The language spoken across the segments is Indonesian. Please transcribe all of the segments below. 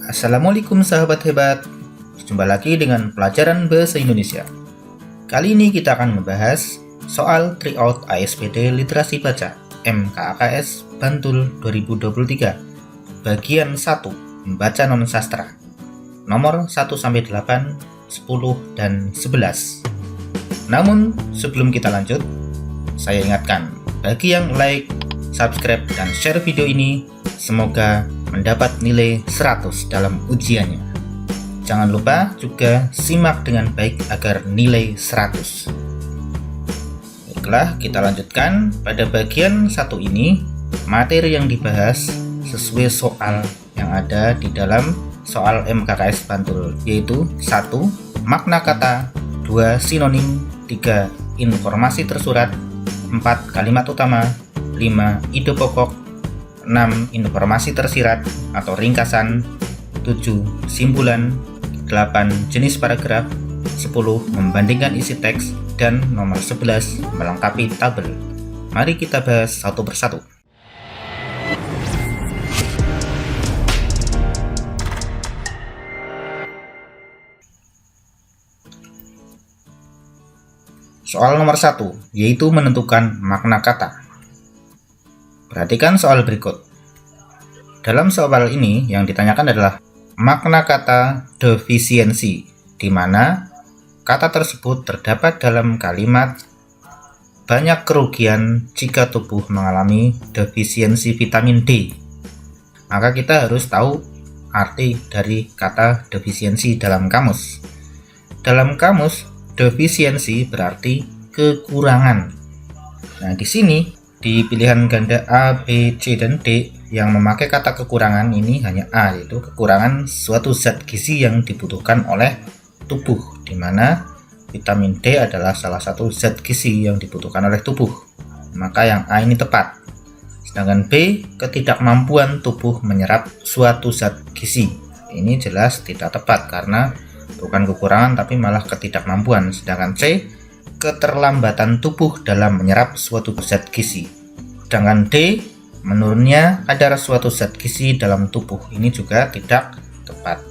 Assalamualaikum sahabat hebat. Jumpa lagi dengan pelajaran Bahasa Indonesia. Kali ini kita akan membahas soal Tryout ASPD Literasi Baca MKAKS Bantul 2023 Bagian 1 Membaca Non-Sastra nomor 1-8, 10, dan 11. Namun sebelum kita lanjut, saya ingatkan bagi yang like, subscribe, dan share video ini, semoga mendapat nilai 100 dalam ujiannya. Jangan lupa juga simak dengan baik agar nilai 100. Baiklah, kita lanjutkan. Pada bagian 1 ini, materi yang dibahas sesuai soal yang ada di dalam soal MKKS Bantul, yaitu 1. Makna kata, 2. Sinonim, 3. Informasi tersurat, 4. Kalimat utama, 5. Ide pokok, 6. Informasi tersirat atau ringkasan, 7. Simpulan, 8. Jenis paragraf, 10. Membandingkan isi teks, dan nomor 11. Melengkapi tabel. Mari kita bahas satu persatu. Soal nomor 1, yaitu menentukan makna kata. Perhatikan soal berikut. Dalam soal ini yang ditanyakan adalah makna kata defisiensi, di mana kata tersebut terdapat dalam kalimat banyak kerugian jika tubuh mengalami defisiensi vitamin D. Maka kita harus tahu arti dari kata defisiensi dalam kamus. Dalam kamus, defisiensi berarti kekurangan. Nah, di sini di pilihan ganda A, B, C, dan D yang memakai kata kekurangan ini hanya A, yaitu kekurangan suatu zat gizi yang dibutuhkan oleh tubuh, di mana vitamin D adalah salah satu zat gizi yang dibutuhkan oleh tubuh. Maka yang A ini tepat. Sedangkan B, ketidakmampuan tubuh menyerap suatu zat gizi. Ini jelas tidak tepat karena bukan kekurangan tapi malah ketidakmampuan. Sedangkan C, keterlambatan tubuh dalam menyerap suatu zat gizi. Sedangkan D, menurunnya kadar suatu zat gizi dalam tubuh. Ini juga tidak tepat.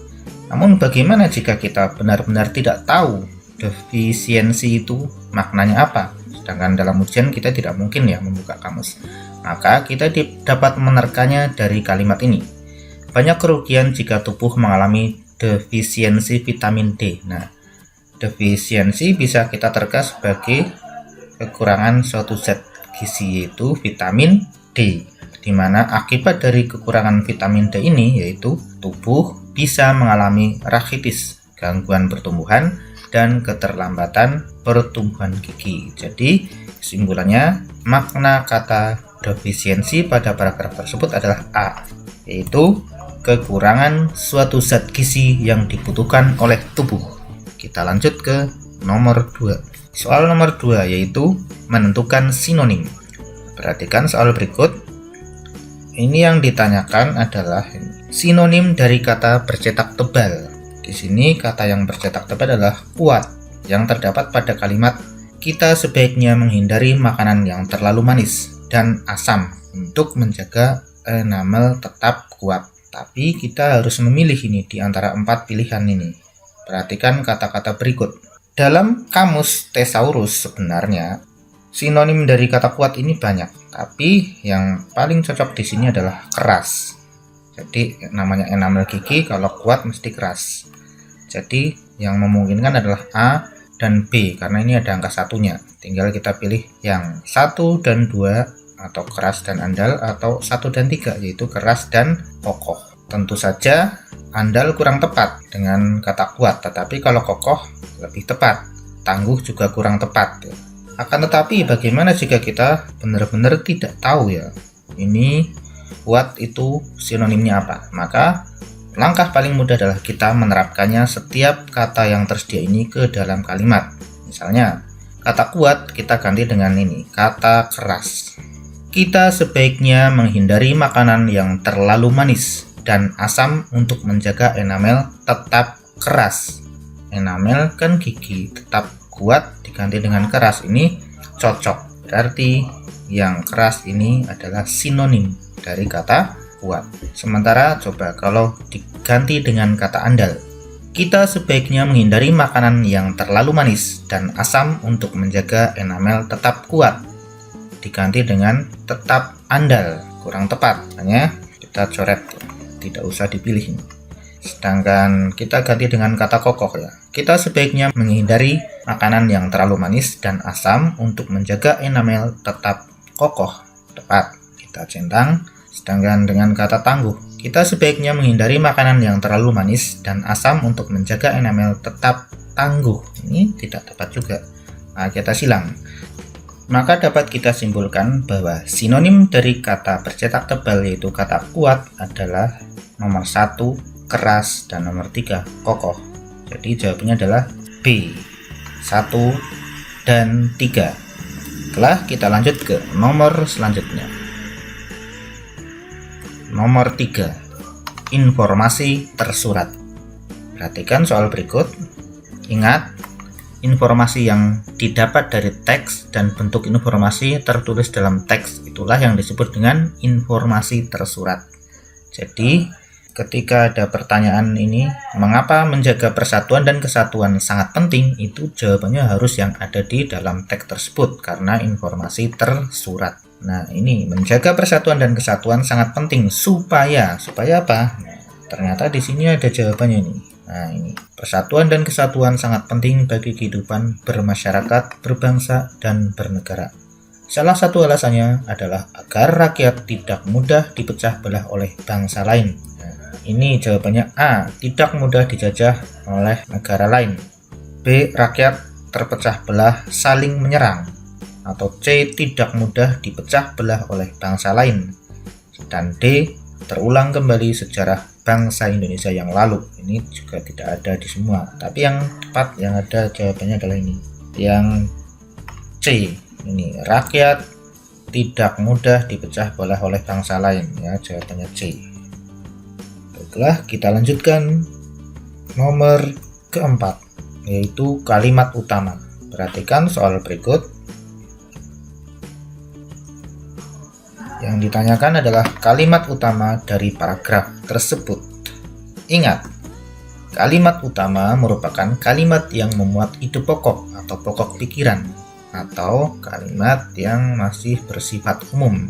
Namun bagaimana jika kita benar-benar tidak tahu defisiensi itu maknanya apa? Sedangkan dalam ujian kita tidak mungkin ya membuka kamus. Maka kita dapat menerkanya dari kalimat ini. Banyak kerugian jika tubuh mengalami defisiensi vitamin D. Nah, defisiensi bisa kita terka sebagai kekurangan suatu zat gizi, yaitu vitamin D, di mana akibat dari kekurangan vitamin D ini yaitu tubuh bisa mengalami rakitis, gangguan pertumbuhan, dan keterlambatan pertumbuhan gigi. Jadi kesimpulannya, makna kata defisiensi pada paragraf tersebut adalah A, yaitu kekurangan suatu zat gizi yang dibutuhkan oleh tubuh. Kita lanjut ke nomor 2. Soal nomor 2 yaitu menentukan sinonim. Perhatikan soal berikut. Ini yang ditanyakan adalah sinonim dari kata bercetak tebal. Di sini kata yang bercetak tebal adalah kuat, yang terdapat pada kalimat kita sebaiknya menghindari makanan yang terlalu manis dan asam untuk menjaga enamel tetap kuat. Tapi kita harus memilih ini di antara 4 pilihan ini. Perhatikan kata-kata berikut. Dalam kamus Thesaurus sebenarnya sinonim dari kata kuat ini banyak, tapi yang paling cocok di sini adalah keras. Jadi namanya enamel gigi, kalau kuat mesti keras. Jadi yang memungkinkan adalah A dan B karena ini ada angka satunya. Tinggal kita pilih yang 1 dan 2 atau keras dan andal, atau 1 dan 3 yaitu keras dan kokoh. Tentu saja andal kurang tepat dengan kata kuat, tetapi kalau kokoh lebih tepat. Tangguh juga kurang tepat ya. Akan tetapi bagaimana jika kita benar-benar tidak tahu ya ini kuat itu sinonimnya apa? Maka langkah paling mudah adalah kita menerapkannya setiap kata yang tersedia ini ke dalam kalimat. Misalnya kata kuat kita ganti dengan ini, kata keras. Kita sebaiknya menghindari makanan yang terlalu manis dan asam untuk menjaga enamel tetap keras. Enamel kan gigi, tetap kuat diganti dengan keras, ini cocok. Berarti yang keras ini adalah sinonim dari kata kuat. Sementara coba kalau ganti dengan kata andal. Kita sebaiknya menghindari makanan yang terlalu manis dan asam untuk menjaga enamel tetap kuat. Diganti dengan tetap andal, kurang tepat, hanya kita coret, tidak usah dipilih. Sedangkan kita ganti dengan kata kokoh ya. Kita sebaiknya menghindari makanan yang terlalu manis dan asam untuk menjaga enamel tetap kokoh, tepat, kita centang. Sedangkan dengan kata tangguh, kita sebaiknya menghindari makanan yang terlalu manis dan asam untuk menjaga enamel tetap tangguh. Ini tidak tepat juga. Nah, kita silang. Maka dapat kita simpulkan bahwa sinonim dari kata bercetak tebal yaitu kata kuat adalah nomor 1 keras dan nomor 3 kokoh. Jadi jawabannya adalah B, 1 dan 3. Setelah kita lanjut ke nomor selanjutnya. Nomor 3, informasi tersurat. Perhatikan soal berikut. Ingat, informasi yang didapat dari teks dan bentuk informasi tertulis dalam teks itulah yang disebut dengan informasi tersurat. Jadi, ketika ada pertanyaan ini, mengapa menjaga persatuan dan kesatuan sangat penting, itu jawabannya harus yang ada di dalam teks tersebut karena informasi tersurat. Nah, ini menjaga persatuan dan kesatuan sangat penting supaya apa? Nah, ternyata di sini ada jawabannya nih. Nah, ini persatuan dan kesatuan sangat penting bagi kehidupan bermasyarakat, berbangsa, dan bernegara. Salah satu alasannya adalah agar rakyat tidak mudah dipecah belah oleh bangsa lain. Nah, ini jawabannya A, tidak mudah dijajah oleh negara lain. B, rakyat terpecah belah saling menyerang. Atau C, tidak mudah dipecah belah oleh bangsa lain. Dan D, terulang kembali sejarah bangsa Indonesia yang lalu. Ini juga tidak ada di semua, tapi yang tepat yang ada jawabannya adalah ini, yang C. Ini rakyat tidak mudah dipecah belah oleh bangsa lain, ya jawabannya C. Baiklah, kita lanjutkan nomor keempat, yaitu kalimat utama. Perhatikan soal berikut. Yang ditanyakan adalah kalimat utama dari paragraf tersebut. Ingat, kalimat utama merupakan kalimat yang memuat ide pokok atau pokok pikiran, atau kalimat yang masih bersifat umum,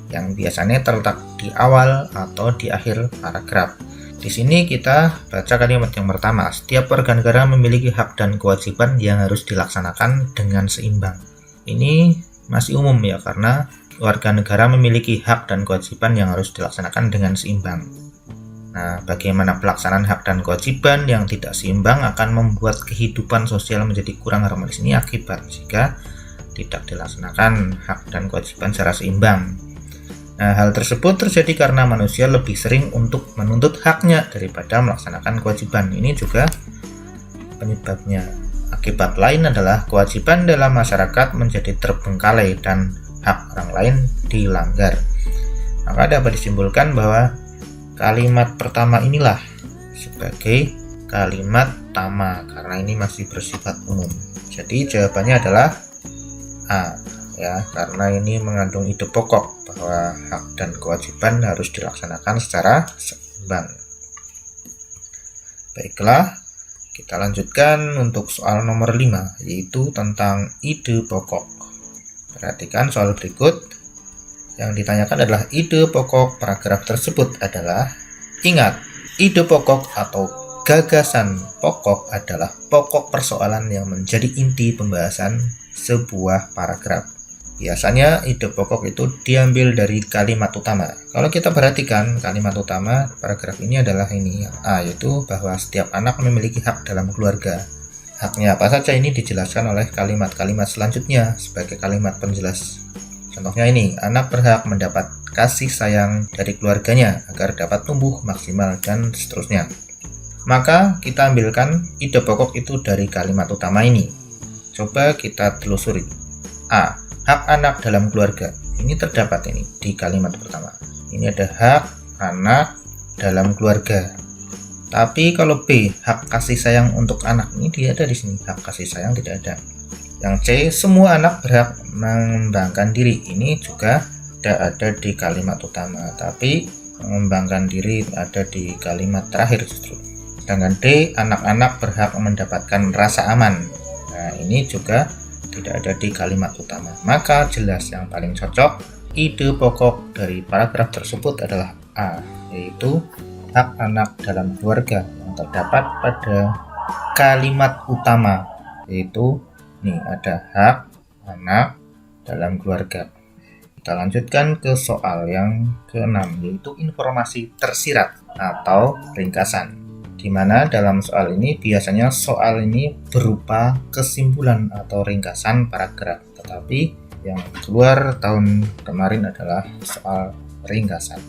yang biasanya terletak di awal atau di akhir paragraf. Di sini kita baca kalimat yang pertama, setiap warga negara memiliki hak dan kewajiban yang harus dilaksanakan dengan seimbang. Ini masih umum ya, karena warga negara memiliki hak dan kewajiban yang harus dilaksanakan dengan seimbang. Nah, bagaimana pelaksanaan hak dan kewajiban yang tidak seimbang akan membuat kehidupan sosial menjadi kurang harmonis. Ini akibat jika tidak dilaksanakan hak dan kewajiban secara seimbang. Nah, hal tersebut terjadi karena manusia lebih sering untuk menuntut haknya daripada melaksanakan kewajiban. Ini juga penyebabnya. Akibat lain adalah kewajiban dalam masyarakat menjadi terbengkalai dan hak orang lain dilanggar. Maka dapat disimpulkan bahwa kalimat pertama inilah sebagai kalimat utama karena ini masih bersifat umum. Jadi jawabannya adalah A ya, karena ini mengandung ide pokok bahwa hak dan kewajiban harus dilaksanakan secara seimbang. Baiklah, kita lanjutkan untuk soal nomor 5, yaitu tentang ide pokok. Perhatikan soal berikut. Yang ditanyakan adalah ide pokok paragraf tersebut adalah, ingat, ide pokok atau gagasan pokok adalah pokok persoalan yang menjadi inti pembahasan sebuah paragraf. Biasanya ide pokok itu diambil dari kalimat utama. Kalau kita perhatikan kalimat utama paragraf ini adalah ini, A, yaitu bahwa setiap anak memiliki hak dalam keluarga. Haknya apa saja ini dijelaskan oleh kalimat-kalimat selanjutnya sebagai kalimat penjelas. Contohnya ini, anak berhak mendapat kasih sayang dari keluarganya agar dapat tumbuh maksimal dan seterusnya. Maka kita ambilkan ide pokok itu dari kalimat utama ini. Coba kita telusuri. A, hak anak dalam keluarga. Ini terdapat ini di kalimat pertama. Ini ada hak anak dalam keluarga. Tapi kalau B, hak kasih sayang untuk anak, ini tidak ada di sini. Hak kasih sayang tidak ada. Yang C, semua anak berhak mengembangkan diri. Ini juga tidak ada di kalimat utama. Tapi mengembangkan diri ada di kalimat terakhir justru. Sedangkan D, anak-anak berhak mendapatkan rasa aman. Nah, ini juga tidak ada di kalimat utama. Maka jelas yang paling cocok ide pokok dari paragraf tersebut adalah A, yaitu hak anak dalam keluarga yang terdapat pada kalimat utama, yaitu nih ada hak anak dalam keluarga. Kita lanjutkan ke soal yang ke-6, yaitu informasi tersirat atau ringkasan, di mana dalam soal ini biasanya soal ini berupa kesimpulan atau ringkasan paragraf, tetapi yang keluar tahun kemarin adalah soal ringkasan.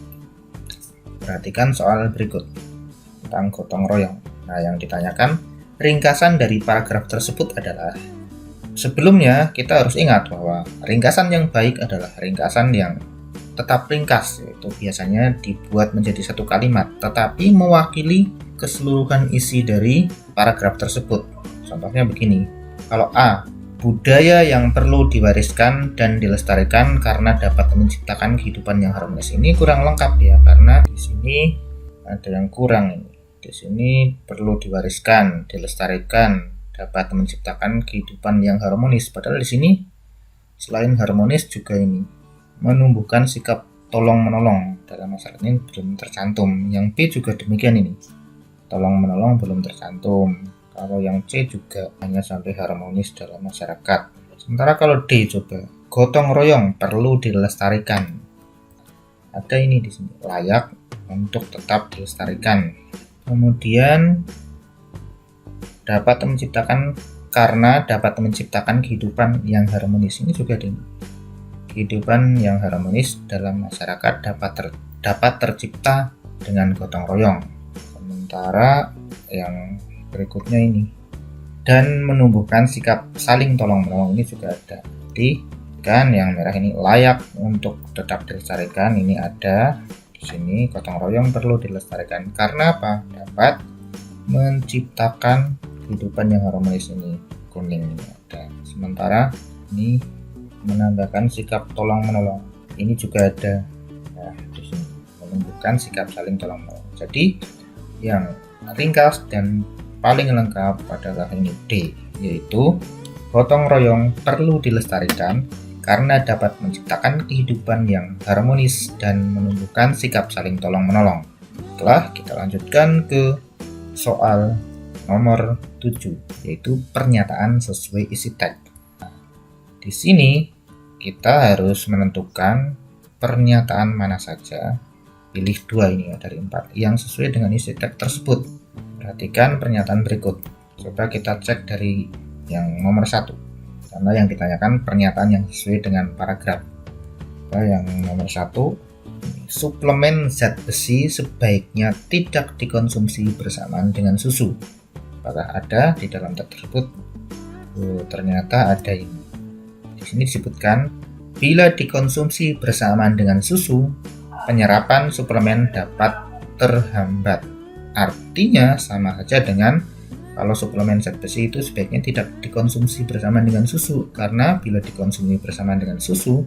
Perhatikan soal berikut tentang gotong royong. Nah, yang ditanyakan ringkasan dari paragraf tersebut adalah, sebelumnya kita harus ingat bahwa ringkasan yang baik adalah ringkasan yang tetap ringkas, yaitu biasanya dibuat menjadi satu kalimat tetapi mewakili keseluruhan isi dari paragraf tersebut. Contohnya begini, kalau A, budaya yang perlu diwariskan dan dilestarikan karena dapat menciptakan kehidupan yang harmonis. Ini kurang lengkap ya, karena di sini ada yang kurang ini. Di sini perlu diwariskan, dilestarikan, dapat menciptakan kehidupan yang harmonis. Padahal di sini selain harmonis juga ini menumbuhkan sikap tolong menolong. Dalam masalah ini belum tercantum. Yang B juga demikian ini. Tolong menolong belum tercantum. Kalau yang C juga hanya sampai harmonis dalam masyarakat. Sementara kalau D coba, gotong royong perlu dilestarikan. Ada ini di sini, layak untuk tetap dilestarikan. Kemudian dapat menciptakan, karena dapat menciptakan kehidupan yang harmonis. Ini juga ada kehidupan yang harmonis dalam masyarakat dapat tercipta dengan gotong royong. Sementara yang berikutnya ini, dan menumbuhkan sikap saling tolong menolong, ini juga ada. Jadi kan yang merah ini layak untuk tetap dilestarikan, ini ada di sini. Gotong royong perlu dilestarikan karena apa? Dapat menciptakan kehidupan yang harmonis, ini kuning ini ada. Sementara ini menambahkan sikap tolong menolong, ini juga ada. Nah, di sini menumbuhkan sikap saling tolong menolong. Jadi yang ringkas dan paling lengkap adalah ini D, yaitu gotong royong perlu dilestarikan karena dapat menciptakan kehidupan yang harmonis dan menumbuhkan sikap saling tolong menolong. Setelah kita lanjutkan ke soal nomor 7, yaitu pernyataan sesuai isi teks. Di sini kita harus menentukan pernyataan mana saja, pilih 2 ini ya dari 4 yang sesuai dengan isi teks tersebut. Perhatikan pernyataan berikut. Coba kita cek dari yang nomor 1, karena yang ditanyakan pernyataan yang sesuai dengan paragraf. Yang nomor 1, suplemen zat besi sebaiknya tidak dikonsumsi bersamaan dengan susu. Apakah ada di dalam teks tersebut? Ternyata ada ini. Di sini disebutkan, bila dikonsumsi bersamaan dengan susu, penyerapan suplemen dapat terhambat. Artinya sama saja dengan kalau suplemen zat besi itu sebaiknya tidak dikonsumsi bersamaan dengan susu, karena bila dikonsumsi bersamaan dengan susu,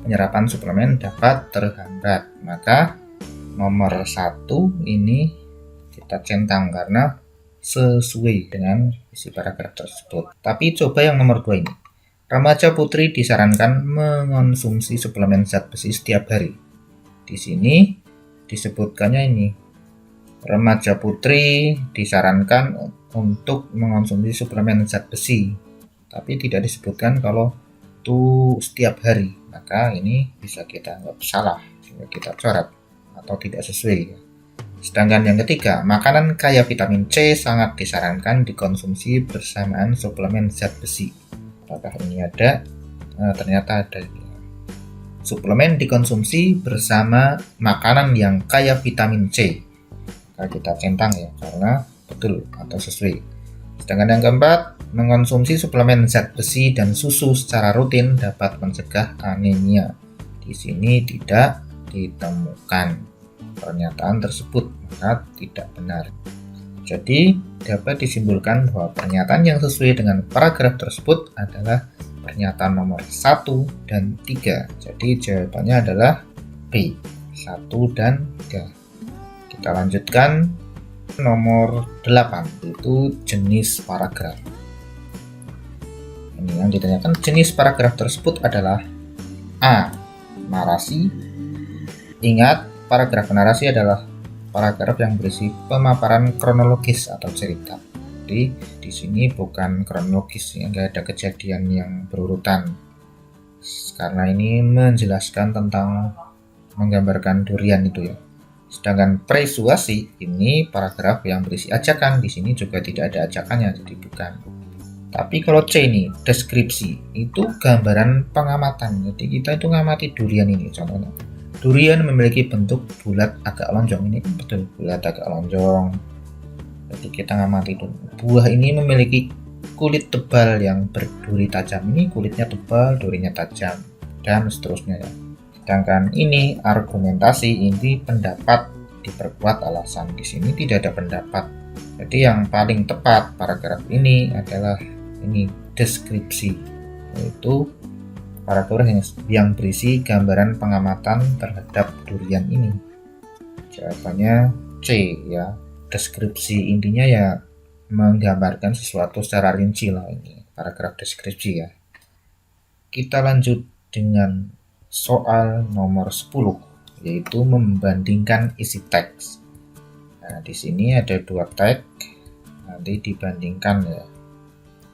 penyerapan suplemen dapat terhambat. Maka nomor 1 ini kita centang karena sesuai dengan isi paragraf tersebut. Tapi coba yang nomor 2 ini. Remaja putri disarankan mengonsumsi suplemen zat besi setiap hari. Di sini disebutkannya ini, remaja putri disarankan untuk mengonsumsi suplemen zat besi, tapi tidak disebutkan kalau itu setiap hari. Maka ini bisa kita anggap salah, bisa kita coret atau tidak sesuai. Sedangkan yang ketiga, makanan kaya vitamin C sangat disarankan dikonsumsi bersamaan suplemen zat besi. Apakah ini ada? Ternyata ada. Suplemen dikonsumsi bersama makanan yang kaya vitamin C. Maka kita centang ya, karena betul atau sesuai. Sedangkan yang keempat, mengonsumsi suplemen zat besi dan susu secara rutin dapat mencegah anemia. Di sini tidak ditemukan pernyataan tersebut, maka tidak benar. Jadi dapat disimpulkan bahwa pernyataan yang sesuai dengan paragraf tersebut adalah pernyataan nomor 1 dan 3. Jadi jawabannya adalah B, 1 dan 3. Kita lanjutkan nomor 8, itu jenis paragraf. Ini yang ditanyakan, jenis paragraf tersebut adalah A. Narasi. Ingat, paragraf narasi adalah paragraf yang berisi pemaparan kronologis atau cerita. Jadi di sini bukan kronologis, ya, nggak ada kejadian yang berurutan. Karena ini menjelaskan tentang menggambarkan durian itu ya. Sedangkan persuasi ini paragraf yang berisi ajakan. Di sini juga tidak ada ajakannya, jadi bukan. Tapi kalau C ini deskripsi, itu gambaran pengamatan. Jadi kita itu ngamati durian ini contohnya. Durian memiliki bentuk bulat agak lonjong. Ini betul bulat agak lonjong. Jadi kita ngamati itu. Buah ini memiliki kulit tebal yang berduri tajam. Ini kulitnya tebal, durinya tajam, dan seterusnya ya. Sedangkan ini argumentasi, ini pendapat diperkuat alasan. Di sini tidak ada pendapat. Jadi yang paling tepat paragraf ini adalah ini deskripsi, yaitu paragraf yang berisi gambaran pengamatan terhadap durian ini. Jawabannya C ya. Deskripsi intinya ya menggambarkan sesuatu secara rinci lah, ini paragraf deskripsi ya. Kita lanjut dengan soal nomor 10, yaitu membandingkan isi teks. Nah, di sini ada 2 teks, nanti dibandingkan ya.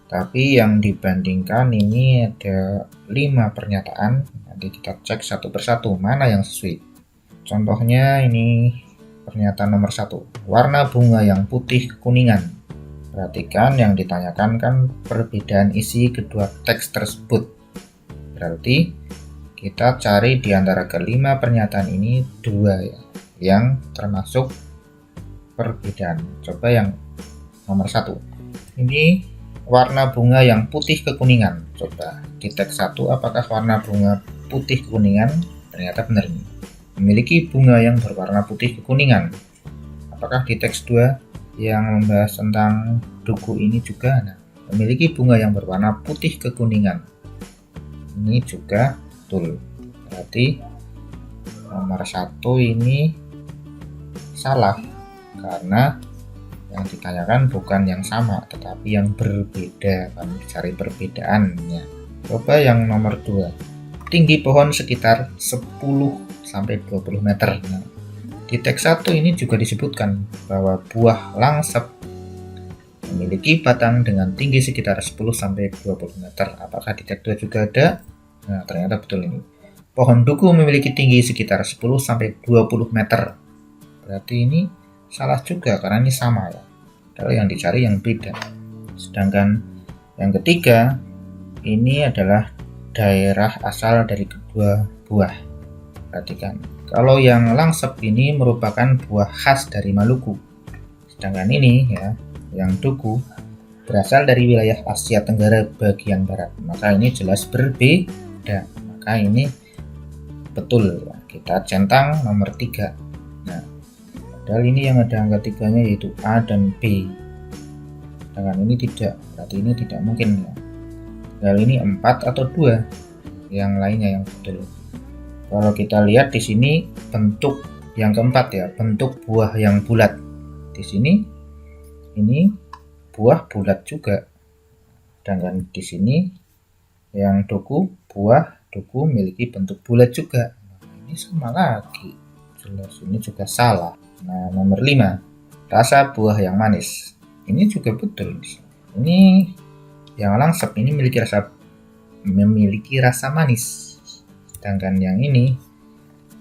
Tapi yang dibandingkan ini ada 5 pernyataan. Nanti kita cek satu persatu mana yang sesuai. Contohnya ini pernyataan nomor 1, warna bunga yang putih kekuningan. Perhatikan yang ditanyakan kan perbedaan isi kedua teks tersebut. Berarti kita cari di antara kelima pernyataan ini 2 ya, yang termasuk perbedaan. Coba yang nomor 1. Ini warna bunga yang putih kekuningan. Coba di teks 1 apakah warna bunga putih kekuningan? Ternyata benar nih. Memiliki bunga yang berwarna putih kekuningan. Apakah di teks 2 yang membahas tentang duku ini juga? Nah, memiliki bunga yang berwarna putih kekuningan. Ini juga betul. Berarti nomor 1 ini salah karena yang ditanyakan bukan yang sama tetapi yang berbeda. Kami cari perbedaannya. Coba yang nomor 2, tinggi pohon sekitar 10-20 meter. Nah, di teks 1 ini juga disebutkan bahwa buah langsep memiliki batang dengan tinggi sekitar 10-20 meter. Apakah di teks 2 juga ada? Nah, ternyata betul ini. Pohon duku memiliki tinggi sekitar 10-20 meter. Berarti ini salah juga karena ini sama ya. Kalau yang dicari yang beda. Sedangkan yang ketiga ini adalah daerah asal dari kedua buah. Perhatikan. Kalau yang langsep ini merupakan buah khas dari Maluku. Sedangkan ini ya, yang duku berasal dari wilayah Asia Tenggara bagian barat. Maka ini jelas berbeda. Maka ini betul ya. Kita centang nomor 3. Nah, padahal ini yang ada angka 3-nya yaitu A dan B. Sedangkan ini tidak, berarti ini tidak mungkin ya. Padahal ini 4 atau 2 yang lainnya yang betul. Kalau kita lihat di sini bentuk yang keempat ya, bentuk buah yang bulat. Di sini ini buah bulat juga. Sedangkan di sini yang duku, buah duku memiliki bentuk bulat juga. Nah, ini sama lagi. Jelas ini juga salah. Nah, nomor 5, rasa buah yang manis. Ini juga betul. Ini yang langsep ini memiliki rasa manis. Sedangkan yang ini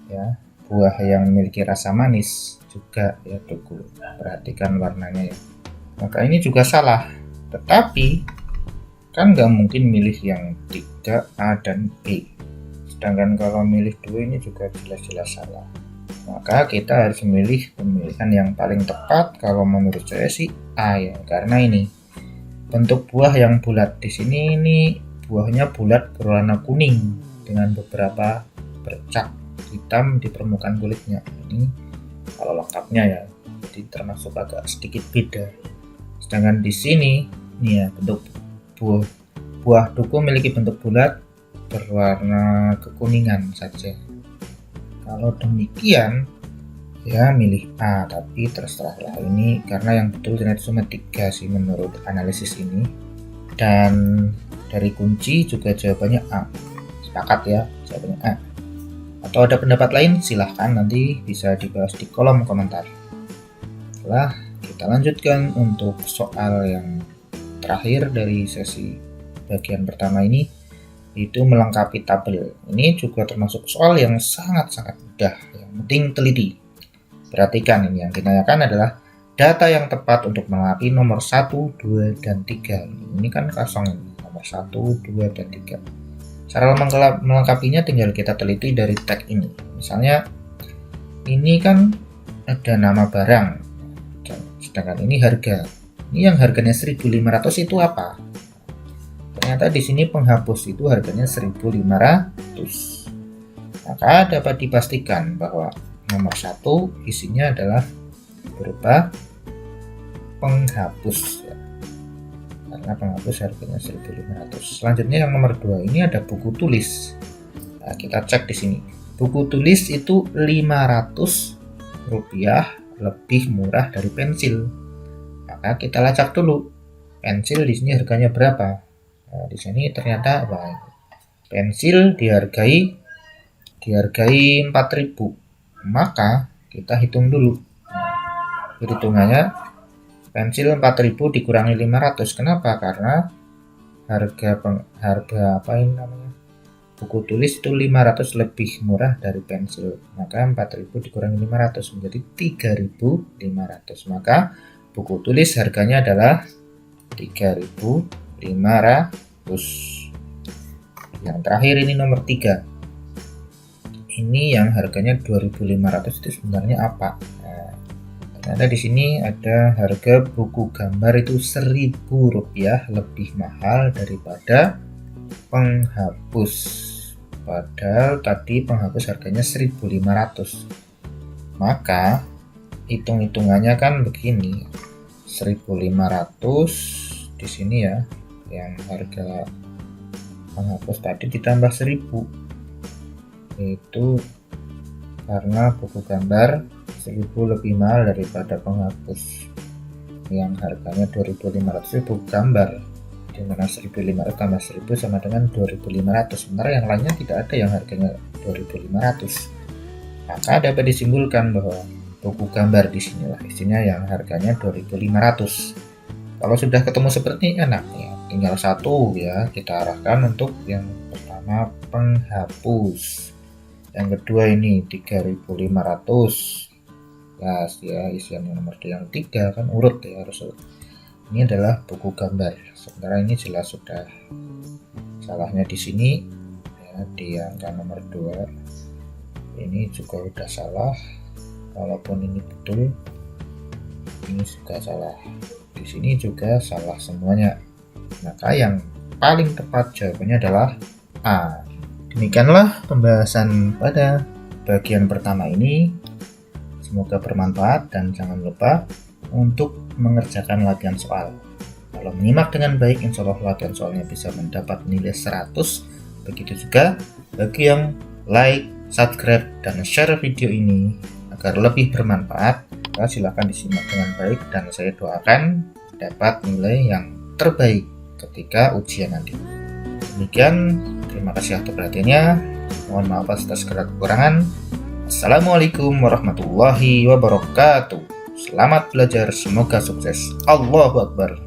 ya, buah yang memiliki rasa manis juga ya duku. Perhatikan warnanya ya. Maka ini juga salah. Tetapi kan nggak mungkin milih yang 3 A dan B. Sedangkan kalau milih 2 ini juga jelas-jelas salah. Maka kita harus memilih pemilihan yang paling tepat. Kalau menurut saya sih A ya, karena ini bentuk buah yang bulat. Di sini ini buahnya bulat berwarna kuning dengan beberapa bercak hitam di permukaan kulitnya. Ini kalau lengkapnya ya, jadi termasuk agak sedikit beda. Sedangkan di sini ini ya, bentuk buah duku memiliki bentuk bulat berwarna kekuningan saja. Kalau demikian, ya milih A, tapi terserahlah ini karena yang betul ternyata cuma 3 sih menurut analisis ini. Dan dari kunci juga jawabannya A. Sepakat ya, jawabannya A. Atau ada pendapat lain, silahkan nanti bisa dibahas di kolom komentar. Setelah kita lanjutkan untuk soal yang terakhir dari sesi bagian pertama ini, itu melengkapi tabel. Ini juga termasuk soal yang sangat-sangat mudah, yang penting teliti. Perhatikan, ini yang ditanyakan adalah data yang tepat untuk melengkapi nomor 1, 2, dan 3. Ini kan kosong ini, nomor 1, 2, dan 3. Cara melengkapinya tinggal kita teliti dari tag ini. Misalnya, ini kan ada nama barang, sedangkan ini harga. Ini yang harganya 1.500 itu apa? Ternyata di sini penghapus itu harganya 1.500. Maka dapat dipastikan bahwa nomor 1 isinya adalah berupa penghapus ya. Karena penghapus harganya 1.500. Selanjutnya yang nomor 2 ini ada buku tulis. Nah, kita cek di sini. Buku tulis itu Rp500 lebih murah dari pensil. Maka kita lacak dulu. Pensil di sini harganya berapa? Nah, di sini ternyata pensil dihargai 4.000. Maka kita hitung dulu. Perhitungannya pensil 4.000 dikurangi 500. Kenapa? Karena harga apa ini namanya? Buku tulis itu 500 lebih murah dari pensil. Maka 4.000 dikurangi 500 menjadi 3.500. Maka buku tulis harganya adalah 3.500. Yang terakhir ini nomor 3. Ini yang harganya 2.500 itu sebenarnya apa? Nah, ternyata di sini ada harga buku gambar itu Rp1.000 lebih mahal daripada penghapus. Padahal tadi penghapus harganya 1.500. Maka hitung-hitungannya kan begini. 1.500 di sini ya, yang harga penghapus tadi ditambah 1.000. Itu karena buku gambar 1.000 lebih mahal daripada penghapus yang harganya 2.500 itu buku gambar, dimana 1.500 tambah 1.000 sama dengan 2.500. Sementara yang lainnya tidak ada yang harganya 2.500. Maka dapat disimpulkan bahwa buku gambar di sinilah isinya yang harganya 2.500. Kalau sudah ketemu seperti ini enak ya, tinggal satu ya kita arahkan untuk yang pertama penghapus, yang kedua ini 3.500. Ya isian yang nomor yang 3 kan urut ya, harus urut. Ini adalah buku gambar. Sementara ini jelas sudah salahnya di sini ya, di angka nomor 2 ini juga sudah salah. Walaupun ini betul, ini juga salah. Di sini juga salah semuanya. Maka yang paling tepat jawabannya adalah A. Demikianlah pembahasan pada bagian pertama ini. Semoga bermanfaat dan jangan lupa untuk mengerjakan latihan soal. Kalau menyimak dengan baik, insya Allah latihan soalnya bisa mendapat nilai 100. Begitu juga bagi yang like, subscribe, dan share video ini agar lebih bermanfaat, silahkan disimak dengan baik dan saya doakan dapat nilai yang terbaik ketika ujian nanti. Demikian, terima kasih atas perhatiannya. Mohon maaf atas segala kekurangan. Assalamualaikum warahmatullahi wabarakatuh. Selamat belajar, semoga sukses. Allahu Akbar.